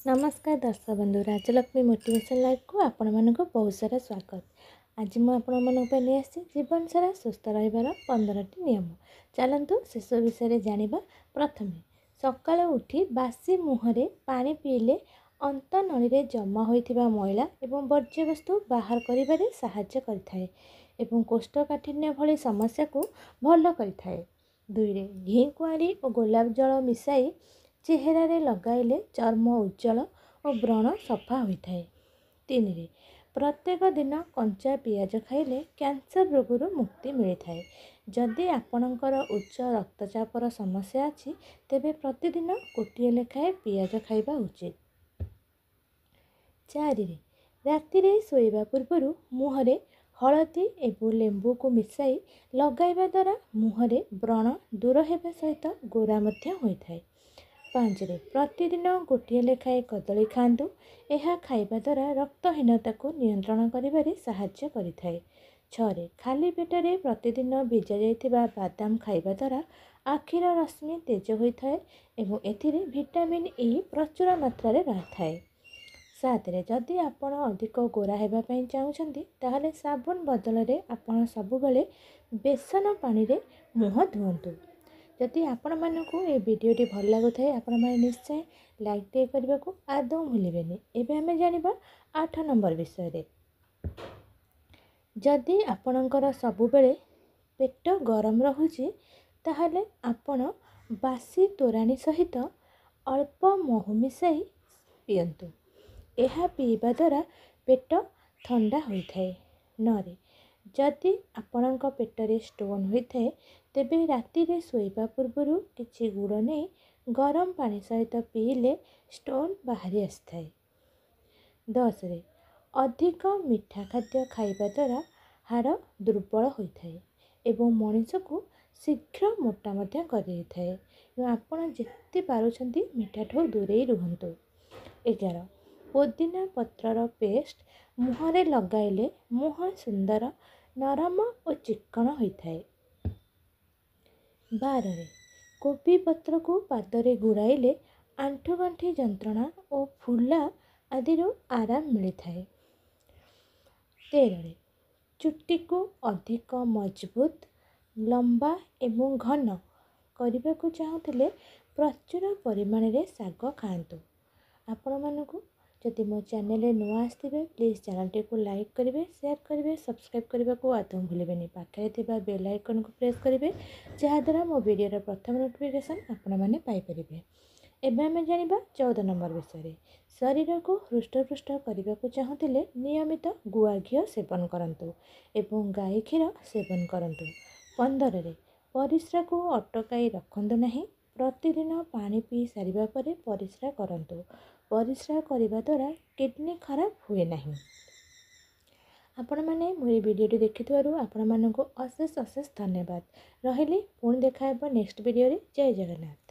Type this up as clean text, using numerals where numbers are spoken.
नमस्कार दर्शक बंधु राजलक्ष्मी मोटिवेशन लाइफ को आपण मानक बहुत सारा स्वागत। आज मुझे आपण नहीं आसी जीवन सारा सुस्थ रहिबार 15टी नियम। चलतु शेष विषय जानिबा। प्रथम सकाळ उठी बासी मुहरे पानी पीले अंत नली रे जमा होइथिबा मैला एवं वर्ज्य वस्तु बाहर करिबारे सहाय्य करिथाए एवं कोष्ठकाठिन्य भली समस्या को भल करिथाए। 2 घी कुआरी और गोलाप जल मिसाई चेहरा रे लगाइले चर्म उज्जवल और व्रण सफा होता है। 3 प्रत्येक दिन कंचा पियाज खाइले कैंसर रोगरू मुक्ति मिलता है। जदि आपणकर उच्च रक्तचापर समस्या अछि तेबे प्रतिदिन गोटे लेखाएं पियाज खाइबा उचित। 4 राति रे सोइबा पूर्व मुहरे हलदी एवं लेंबू को मिसाई लगाइबा द्वारा मुहरे व्रण दूर हेबा सहित गोरा मध्य होता है। 5 प्रतिदिन गोटे लेखाएं कदली खातु। यह खाइबा द्वारा रक्तहीनता को नियंत्रण करिबारे सहाय्य करिथाए। 6 खाली पेटरे प्रतिदिन भिजा जाइथिबा बादाम खाइबा द्वारा आखिर रश्मि तेज होइथाए एवं एथिरे विटामिन ई प्रचुर मात्रा रे रहिथाए। 7 जदि आपण अधिक गोरा हेबा पई चाहुछंती ताहले साबुन बदल रे आपण सब बेले बेसन पानी रे मुह धुवंतु। जदि आपण मानकु ए वीडियोटी भल लागुथाए आपण माने निश्चय लाइक टे करबा को आदौ भूलिबेनी। एबे हमें जानिबा 8 नंबर विषय रे। जदि आपणकर सब बेले पेट गरम रहुची ताहले आपण बासी तोराणी सहित अल्प महू मिसाई पियंतु। यह पीवा द्वारा पेट ठंडा होइथाए। 9 जदि आपणक पेटरे स्टोन होइथाए तेबे राति रे सोइबा पूर्व किछि गुड़ नहीं गरम पानी सहित पीले स्टोन बाहरी आसथाए। 10 अधिक मीठा खाद्य खाइबा द्वारा हाड़ दुर्बल होइथाए एवं मनीष को शीघ्र मोटा मध्य करिथाए। आपण जेते पारुछंती मीठा ठो दूरे रुहंतु। 11 पुदीना पत्रर पेस्ट मुहरे लगाइले मुह सुंदर नरम और चिक्कण होइथाए। 12 कोबी पत्र को पादरे गुड़ाइले आंठुगंठी जंत्रणा और फुला आदि आराम मिलता है। 13 चुट्टी को अधिक मजबूत लंबा एवं घन करने को चाहूले प्रचुर परिमाण रे शाग खातु। आपण मानकु जदि मो चैनल नुआ आसथिबे प्लीज चैनल टी को लाइक करेंगे, शेयर करेंगे, सब्सक्राइब करने को आदौ भूलिबेनी। पाखे थिबा बेल आइकन को प्रेस करेंगे जहाद्वारा मो वीडियो प्रथम नोटिफिकेशन आपण माने पाई परिबे। एबे हमें जानिबा 14 नंबर विषय। शरीर को हृष्टपुष्ट करने को चाहूले नियमित गुआ घी सेवन करंतु एवं गाई क्षीर सेवन करंतु। 15 परिस्रा को अटकाई रखंतु नहीं। प्रतिदिन पानी पी सारिबा परे परिस्रा करंतु। परिस्रा करिबा द्वारा किडनी खराब हुए नहीं। आपण माने मोर वीडियोटी देखिथिबारु आपण मानकु अशेष अशेष धन्यवाद। रहिली पुणी देखा हेबा नेक्स्ट वीडियो रे। जय जगन्नाथ।